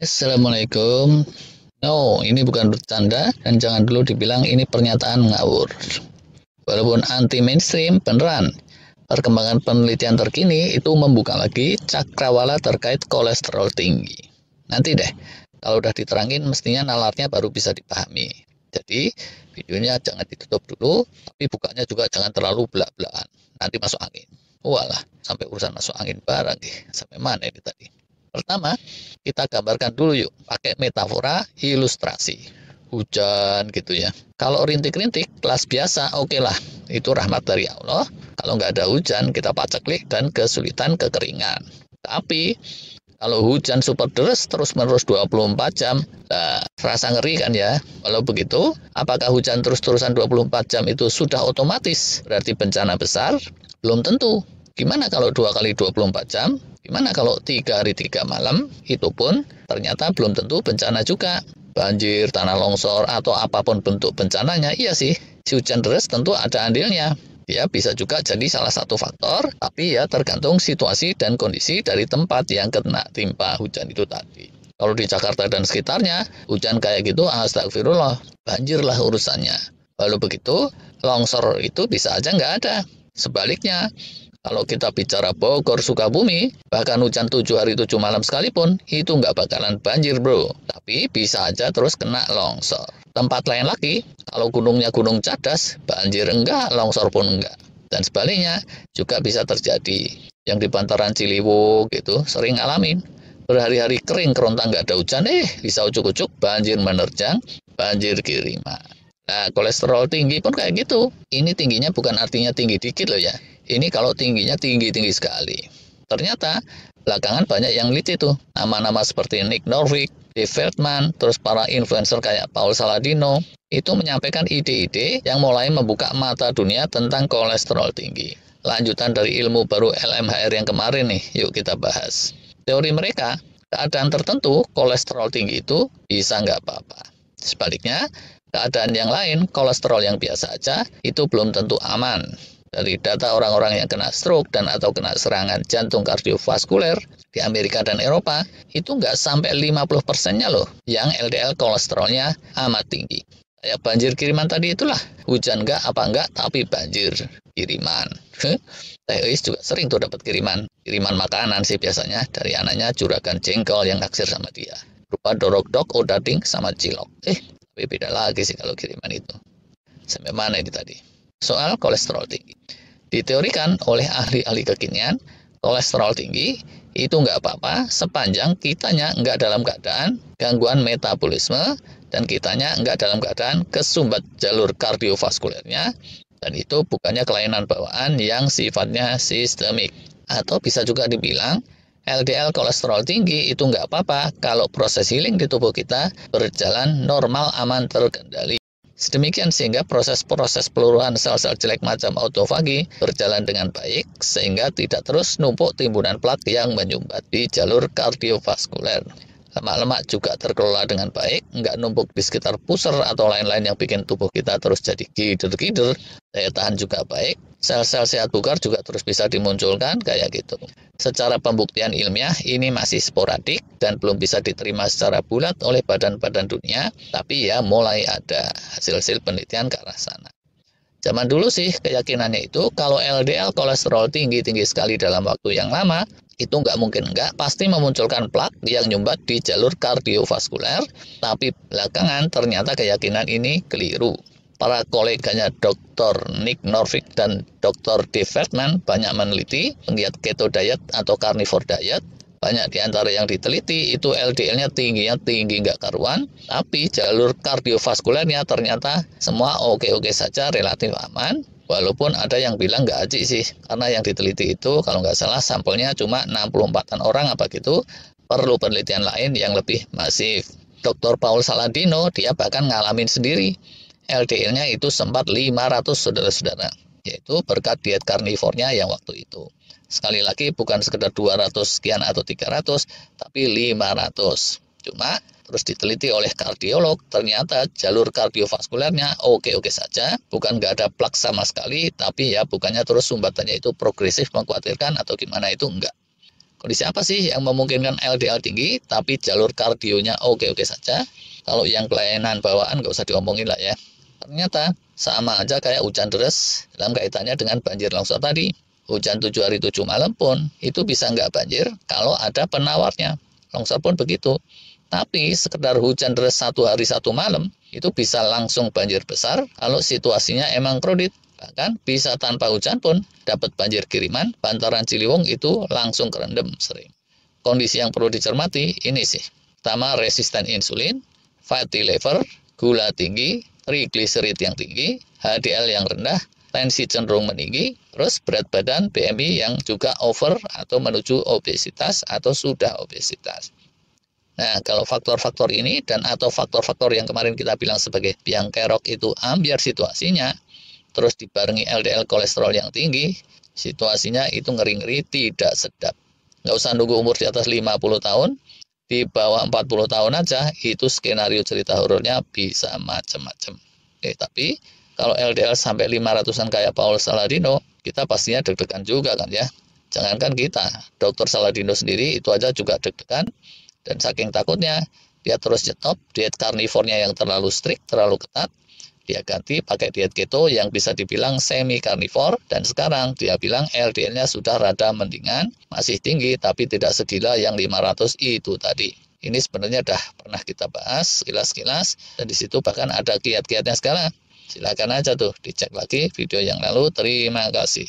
Assalamualaikum. No, ini bukan bercanda dan jangan dulu dibilang ini pernyataan ngawur. Walaupun anti mainstream, beneran. Perkembangan penelitian terkini itu membuka lagi cakrawala terkait kolesterol tinggi. Nanti deh, kalau udah diterangin mestinya nalarnya baru bisa dipahami. Jadi, videonya jangan ditutup dulu, tapi bukanya juga jangan terlalu belak-belakan. Nanti masuk angin. Walah, sampai urusan masuk angin barang nih. Sampai mana ini tadi? Pertama, kita gambarkan dulu yuk, pakai metafora ilustrasi. Hujan gitu ya. Kalau rintik-rintik, kelas biasa, oke lah. Itu rahmat dari Allah. Kalau nggak ada hujan, kita paceklik dan kesulitan kekeringan. Tapi, kalau hujan super deres terus-menerus 24 jam, nah, rasa ngeri kan ya. Kalau begitu, apakah hujan terus-terusan 24 jam itu sudah otomatis? Berarti bencana besar? Belum tentu. Gimana kalau 2 kali 24 jam? Gimana kalau 3 hari 3 malam? Itu pun ternyata belum tentu bencana juga. Banjir, tanah longsor, atau apapun bentuk bencananya, iya sih. Si hujan deras tentu ada andilnya. Ya, bisa juga jadi salah satu faktor, tapi ya tergantung situasi dan kondisi dari tempat yang kena timpa hujan itu tadi. Kalau di Jakarta dan sekitarnya, hujan kayak gitu, astagfirullah, banjirlah urusannya. Lalu begitu, longsor itu bisa aja nggak ada. Sebaliknya, kalau kita bicara Bogor, Sukabumi, bahkan hujan 7 hari 7 malam sekalipun, itu nggak bakalan banjir bro. Tapi bisa aja terus kena longsor. Tempat lain lagi, kalau gunungnya gunung cadas, banjir enggak, longsor pun enggak. Dan sebaliknya, juga bisa terjadi. Yang di bantaran Ciliwung gitu, sering ngalamin. Berhari-hari kering, kerontang nggak ada hujan, bisa ucuk-ucuk, banjir menerjang, banjir kiriman. Nah, kolesterol tinggi pun kayak gitu. Ini tingginya bukan artinya tinggi dikit loh ya. Ini kalau tingginya tinggi-tinggi sekali. Ternyata belakangan banyak yang neliti tuh. Nama-nama seperti Nick Norvig, Dave Feldman, terus para influencer kayak Paul Saladino, itu menyampaikan ide-ide yang mulai membuka mata dunia tentang kolesterol tinggi. Lanjutan dari ilmu baru LMHR yang kemarin nih, yuk kita bahas. Teori mereka, keadaan tertentu kolesterol tinggi itu bisa nggak apa-apa. Sebaliknya, keadaan yang lain, kolesterol yang biasa aja, itu belum tentu aman. Dari data orang-orang yang kena stroke dan atau kena serangan jantung kardiovaskuler di Amerika dan Eropa, itu nggak sampai 50%-nya loh yang LDL kolesterolnya amat tinggi. Kayak banjir kiriman tadi itulah, hujan nggak apa nggak, tapi banjir kiriman. Teh Eis juga sering tuh dapat kiriman makanan sih biasanya dari anaknya juragan jengkol yang naksir sama dia. Rupa dorok-dok, odading, sama cilok. Tapi beda lagi sih kalau kiriman itu. Sampai mana ini tadi? Soal kolesterol tinggi. Diteorikan oleh ahli-ahli kekinian, kolesterol tinggi itu nggak apa-apa sepanjang kitanya nggak dalam keadaan gangguan metabolisme dan kitanya nggak dalam keadaan kesumbat jalur kardiovaskulernya, dan itu bukannya kelainan bawaan yang sifatnya sistemik. Atau bisa juga dibilang LDL kolesterol tinggi itu nggak apa-apa kalau proses healing di tubuh kita berjalan normal, aman, terkendali. Sedemikian sehingga proses-proses peluruhan sel-sel jelek macam autofagi berjalan dengan baik sehingga tidak terus numpuk timbunan plak yang menyumbat di jalur kardiovaskuler. Lemak-lemak juga terkelola dengan baik, nggak numpuk di sekitar pusar atau lain-lain yang bikin tubuh kita terus jadi gider-gider. Daya tahan juga baik, sel-sel sehat bugar juga terus bisa dimunculkan kayak gitu. Secara pembuktian ilmiah ini masih sporadik dan belum bisa diterima secara bulat oleh badan-badan dunia, tapi ya mulai ada hasil-hasil penelitian ke arah sana. Zaman dulu sih keyakinannya itu kalau LDL kolesterol tinggi-tinggi sekali dalam waktu yang lama, itu nggak mungkin nggak pasti memunculkan plak yang nyumbat di jalur kardiovaskuler, tapi belakangan ternyata keyakinan ini keliru. Para koleganya Dr. Nick Norvig dan Dr. Dave Feldman banyak meneliti penggiat keto diet atau carnivore diet. Banyak di antara yang diteliti itu LDL-nya tinggi nggak karuan, tapi jalur kardiovaskulernya ternyata semua oke-oke saja, relatif aman. Walaupun ada yang bilang nggak aji sih, karena yang diteliti itu kalau nggak salah sampelnya cuma 64-an orang apa gitu, perlu penelitian lain yang lebih masif. Dr. Paul Saladino dia bahkan ngalamin sendiri. LDL-nya itu sempat 500 saudara-saudara, yaitu berkat diet karnivornya yang waktu itu. Sekali lagi bukan sekedar 200 sekian atau 300, tapi 500. Cuma terus diteliti oleh kardiolog, ternyata jalur kardiovaskulernya oke-oke saja, bukan nggak ada plak sama sekali, tapi ya bukannya terus sumbatannya itu progresif mengkhawatirkan atau gimana itu enggak. Kondisi apa sih yang memungkinkan LDL tinggi tapi jalur kardionya oke-oke saja? Kalau yang kelainan bawaan nggak usah diomongin lah ya. Ternyata sama aja kayak hujan deras dalam kaitannya dengan banjir longsor tadi. Hujan 7 hari 7 malam pun itu bisa nggak banjir kalau ada penawarnya. Longsor pun begitu. Tapi sekedar hujan deras 1 hari 1 malam itu bisa langsung banjir besar kalau situasinya emang kredit. Bahkan bisa tanpa hujan pun dapat banjir kiriman, bantaran Ciliwung itu langsung kerendam sering. Kondisi yang perlu dicermati ini sih. Pertama, resisten insulin, fatty liver, gula tinggi, triglycerid yang tinggi, HDL yang rendah, tensi cenderung meninggi, terus berat badan BMI yang juga over atau menuju obesitas atau sudah obesitas. Nah, kalau faktor-faktor ini dan atau faktor-faktor yang kemarin kita bilang sebagai biang kerok itu ambiar situasinya, terus dibarengi LDL kolesterol yang tinggi, situasinya itu ngeri-ngeri tidak sedap. Nggak usah nunggu umur di atas 50 tahun, di bawah 40 tahun aja, itu skenario cerita horornya bisa macam-macam. Tapi kalau LDL sampai 500-an kayak Paul Saladino, kita pastinya deg-degan juga kan ya. Jangankan kita, Dr. Saladino sendiri itu aja juga deg-degan, dan saking takutnya, dia terus nyetop diet karnivornya yang terlalu strict, terlalu ketat. Dia ganti pakai diet keto yang bisa dibilang semi karnivor, dan sekarang dia bilang LDL-nya sudah rada mendingan, masih tinggi tapi tidak segila yang 500 itu tadi. Ini sebenarnya dah pernah kita bahas kilas-kilas, dan disitu bahkan ada kiat-kiatnya sekarang. Silakan aja tuh dicek lagi video yang lalu. Terima kasih.